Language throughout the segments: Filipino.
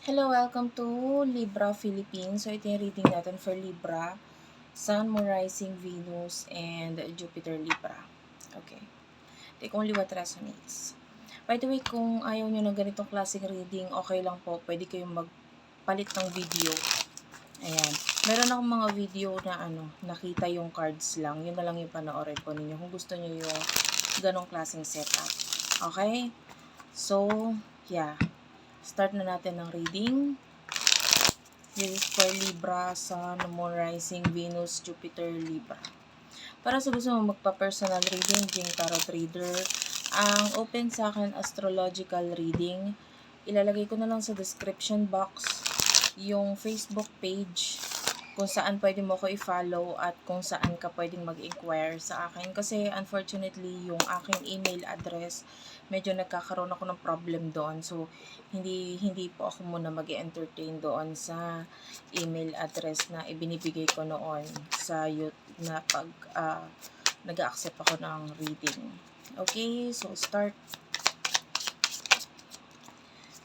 Hello, welcome to Libra Philippines. So, ito yung reading natin for Libra, Sun, Moon, Rising, Venus, and Jupiter Libra. Okay. Take only what resonates. By the way, kung ayaw nyo ng ganitong klaseng reading, okay lang po. Pwede kayong magpalit ng video. Ayan. Meron akong mga video na nakita yung cards lang. Yun na lang yung panoorin po ninyo kung gusto nyo yung ganong klaseng setup. Okay? So, yeah. Start na natin ng reading. This is for Libra, Sun, Moon, Rising, Venus, Jupiter, Libra. Para sa gusto mo magpa-personal reading, Jing Tarot Reader, ang open sa akin astrological reading, ilalagay ko na lang sa description box yung Facebook page kung saan pwede mo ko i-follow at kung saan ka pwedeng mag-inquire sa akin. Kasi unfortunately, yung aking email address, medyo nagkakaroon ako ng problem doon. So, hindi po ako muna mag-entertain doon sa email address na ibinibigay ko noon sa na pag nag-accept ako ng reading. Okay, so start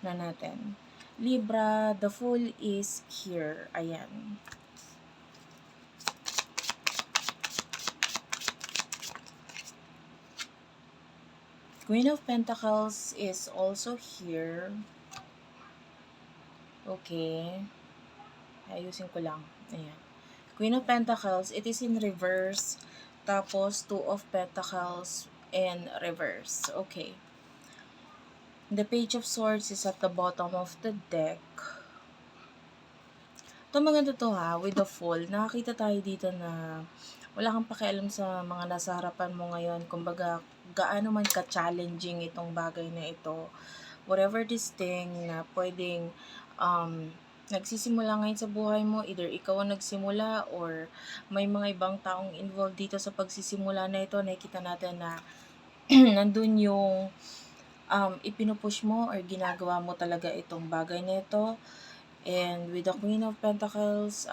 na natin. Libra, the Fool is here. Ayan. Queen of Pentacles is also here. Okay. Ayusin ko lang. Ayan. Queen of Pentacles, it is in reverse. Tapos, Two of Pentacles in reverse. Okay. The Page of Swords is at the bottom of the deck. Ito maganda to ha, with the Fool. Nakakita tayo dito na wala kang pakialam sa mga nasa harapan mo ngayon. Kumbaga, gaano man ka-challenging itong bagay na ito. Whatever this thing na pwedeng nagsisimula ngayon sa buhay mo, either ikaw ang nagsimula or may mga ibang taong involved dito sa pagsisimula na ito, nakikita natin na nandun yung ipinupush mo or ginagawa mo talaga itong bagay na ito. And with the Queen of Pentacles,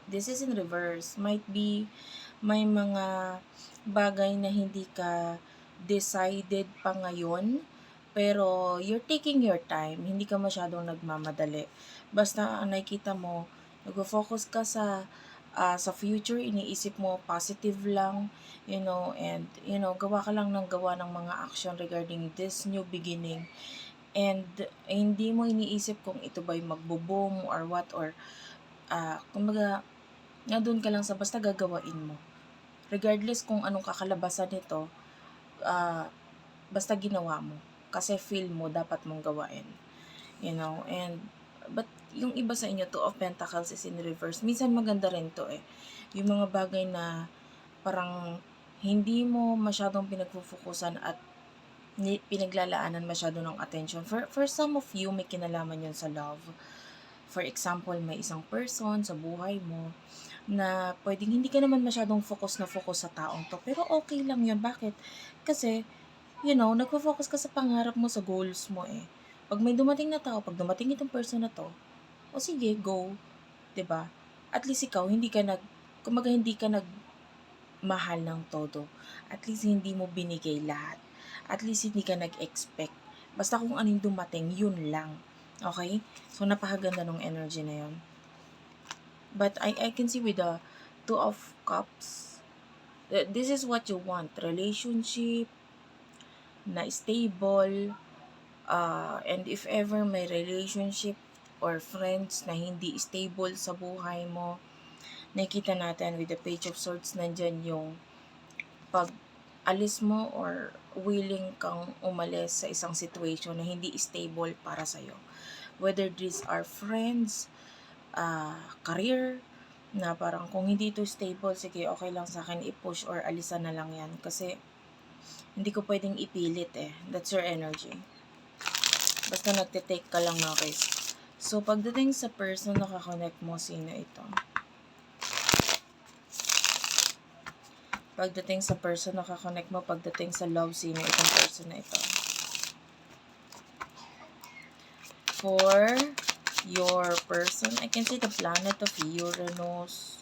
this is in reverse. Might be may mga bagay na hindi ka decided pa ngayon, pero you're taking your time. Hindi ka masyadong nagmamadali. Basta ang nakikita mo, nag-focus ka sa future, iniisip mo positive lang, and gawa ka lang ng gawa ng mga action regarding this new beginning. And hindi mo iniisip kung ito ba'y magbo-boom or what, or kumbaga doon ka lang sa basta gagawain mo. Regardless kung anong kakalabasan nito, basta ginawa mo. Kasi feel mo dapat mong gawain. And but yung iba sa inyo, Two of Pentacles is in reverse. Minsan maganda rin to eh. Yung mga bagay na parang hindi mo masyadong pinagfufukusan at pinaglalaanan masyado ng attention. For some of you, may kinalaman yun sa love. For example, may isang person sa buhay mo na pwedeng hindi ka naman masyadong focus sa taong to. Pero okay lang yun. Bakit? Kasi, nagpo-focus ka sa pangarap mo, sa goals mo eh. Pag may dumating na tao, pag dumating itong person na to, o sige, go. 'Di ba? At least ikaw, kumbaga hindi ka mahal ng todo. At least hindi mo binigay lahat. At least hindi ka nag-expect. Basta kung ano yung dumating, yun lang. Okay? So, napakaganda ng energy na yun. But I can see with the Two of Cups, this is what you want. Relationship na stable. And if ever may relationship or friends na hindi stable sa buhay mo, nakikita natin with the Page of Swords, nandyan yung pag alis mo or willing kang umalis sa isang situation na hindi stable para sa'yo. Whether these are friends, career, na parang kung hindi ito stable, sige, okay lang sa akin i-push or alisan na lang yan. Kasi hindi ko pwedeng ipilit eh. That's your energy. Basta nagte-take ka lang ng risk. So, pagdating sa person na kakonect mo, sino ito? Pagdating sa person na kakonect mo, pagdating sa love, sino itong person na ito? For your person, I can see the planet of Uranus,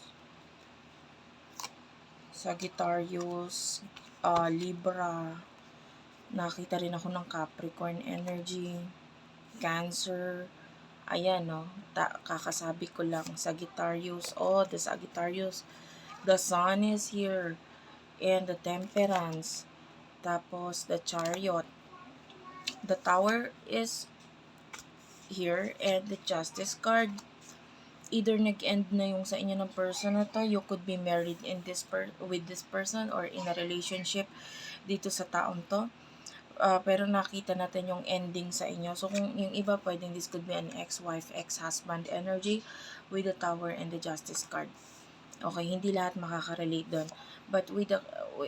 Sagittarius, Libra. Nakita rin ako ng Capricorn energy, Cancer, Ayan, no? Kakasabi ko lang, Sagittarius. Oh, the Sagittarius. The Sun is here. And the Temperance. Tapos, the Chariot. The Tower is here. And the Justice card. Either nag-end na yung sa inyo ng person na to, you could be married with this person or in a relationship dito sa taong to. Pero nakita natin yung ending sa inyo. So, kung yung iba, pwedeng this could be an ex-wife, ex-husband energy with the Tower and the Justice card. Okay, hindi lahat makaka-relate doon. But with the,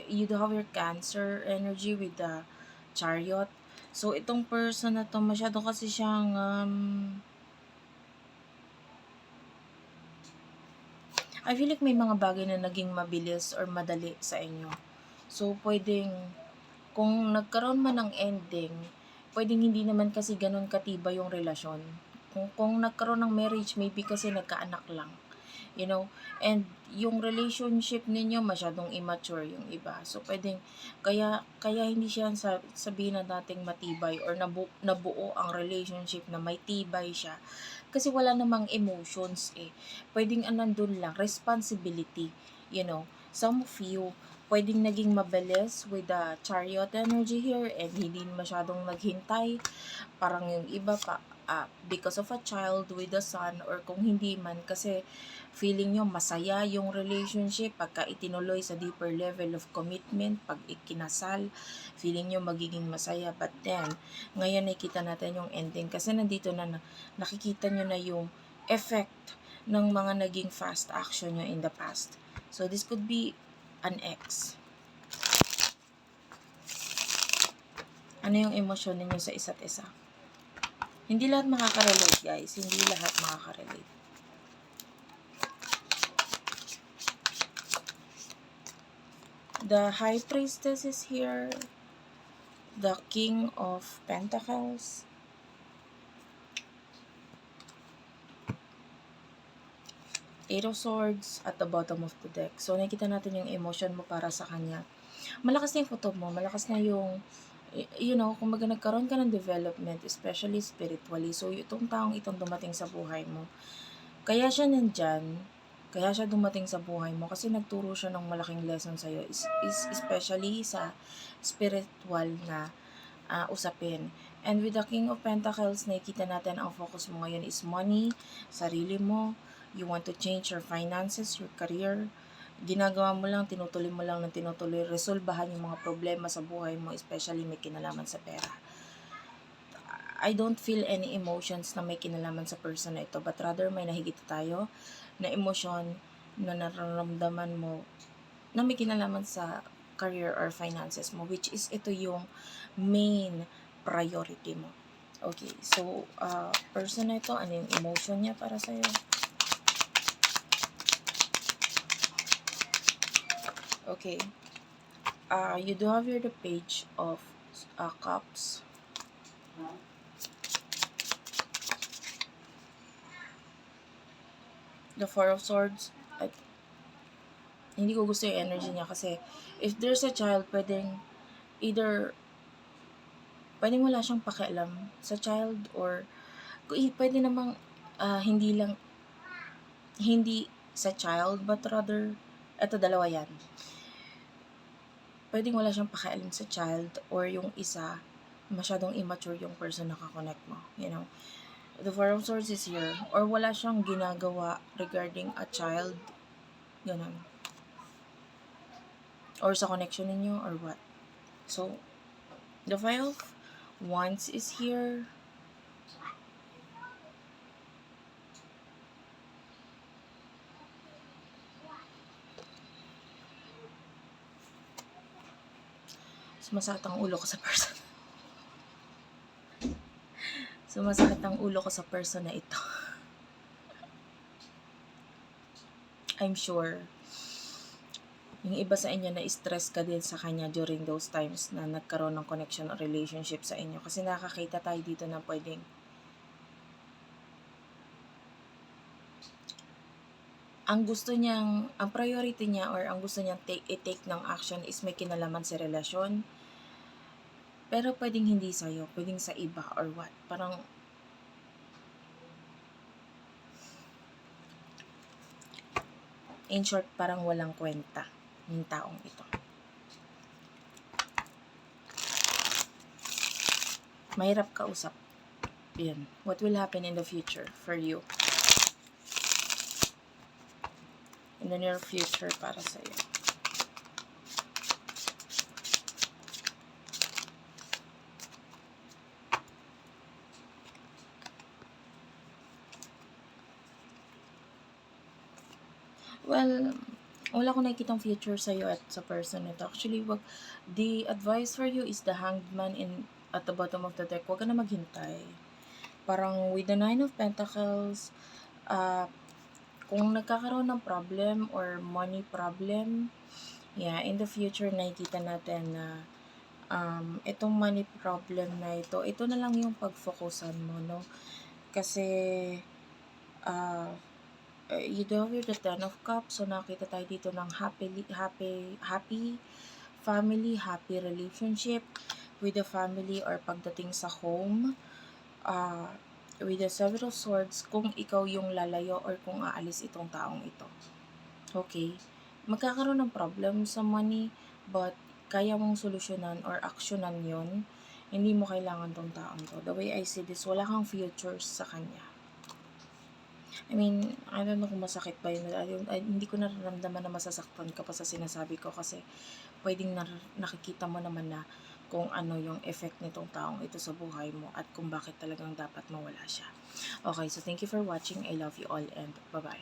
you do have your Cancer energy with the Chariot. So, itong person na to, masyado kasi siyang, I feel like may mga bagay na naging mabilis or madali sa inyo. So, pwedeng, kung nagkaroon man ng ending, pwedeng hindi naman kasi ganun katibay yung relasyon. Kung nagkaroon ng marriage, maybe kasi nagkaanak lang. You know? And yung relationship ninyo, masyadong immature yung iba. So, pwedeng, kaya hindi siya sabihin na nating matibay or nabuo ang relationship na may tibay siya. Kasi wala namang emotions eh. Pwedeng nandun lang, responsibility. You know? Some of you, pwedeng naging mabilis with the Chariot energy here and hindi masyadong naghintay. Parang yung iba pa, because of a child with the Sun or kung hindi man kasi feeling nyo masaya yung relationship pagka itinuloy sa deeper level of commitment, pag ikinasal, feeling nyo magiging masaya. But then, ngayon nakikita natin yung ending kasi nandito na nakikita nyo na yung effect ng mga naging fast action nyo in the past. So, this could be an ex. Ano yung emosyon ninyo sa isa't isa? Hindi lahat makaka-relate, guys. Hindi lahat makaka-relate. The High Priestess is here. The King of Pentacles. Eight of Swords at the bottom of the deck. So, nakikita natin yung emotion mo para sa kanya. Malakas na yung photo mo. Malakas na yung, you know, kung nagkaroon ka ng development, especially spiritually. So, itong taong itong dumating sa buhay mo, kaya siya nandyan, kaya siya dumating sa buhay mo kasi nagturo siya ng malaking lesson sa'yo, is especially sa spiritual na usapin. And with the King of Pentacles, nakikita natin ang focus mo ngayon is money, sarili mo, you want to change your finances, your career, ginagawa mo lang, tinutuloy mo lang ng tinutuloy, resolbahan yung mga problema sa buhay mo, especially may kinalaman sa pera. I don't feel any emotions na may kinalaman sa person na ito, but rather may nahigit tayo na emosyon na nararamdaman mo na may kinalaman sa career or finances mo, which is ito yung main priority mo. Okay, so person na ito, ano yung emotion niya para sa'yo? Okay. You do have here the Page of Cups. The Four of Swords. Hindi ko gusto yung energy niya kasi if there's a child, pwedeng wala siyang pakialam sa child or pwede namang hindi sa child but rather, eto dalawa yan. Pwedeng wala siyang pakialam sa child or yung isa, masyadong immature yung person na kakonect mo, you know. The Four of Swords is here. Or wala siyang ginagawa regarding a child, ganun. Or sa connection ninyo or what. So, the Five of Wands is here. Sumasakit ang ulo ko sa person. Sumasakit ang ulo ko sa person na ito. I'm sure yung iba sa inyo na stress ka din sa kanya during those times na nagkaroon ng connection or relationship sa inyo. Kasi nakakita tayo dito na pwedeng ang priority niya or ang gusto niyang i-take ng action is may kinalaman sa relasyon. Pero pwedeng hindi sa'yo, pwedeng sa iba or what. Parang In short, parang walang kwenta yung taong ito. Mahirap kausap. Yan. What will happen in the future for you? In the near future para sa'yo. Well, wala akong nakikitang future sa'yo at sa person nito. Actually, the advice for you is the Hanged Man at the bottom of the deck. Huwag ka na maghintay. Parang with the Nine of Pentacles, kung nagkakaroon ng problem or money problem, in the future, nakikita natin na itong money problem na ito na lang yung pag-focusan mo, no? Kasi, you do have the Ten of Cups, so nakita tayo dito ng happy family, happy relationship with the family or pagdating sa home. With the Seven of Swords, kung ikaw yung lalayo or kung aalis itong taong ito. Okay? Magkakaroon ng problem sa money, but kaya mong solusyonan or aksyonan yon. Hindi mo kailangan tong taong to. The way I see this, wala kang futures sa kanya. I mean, I don't know kung masakit ba yun. Hindi ko nararamdaman na masasaktan ka pa sa sinasabi ko kasi pwedeng nakikita mo naman na kung ano yung effect nitong taong ito sa buhay mo at kung bakit talagang dapat mawala siya. Okay, so thank you for watching. I love you all and bye-bye.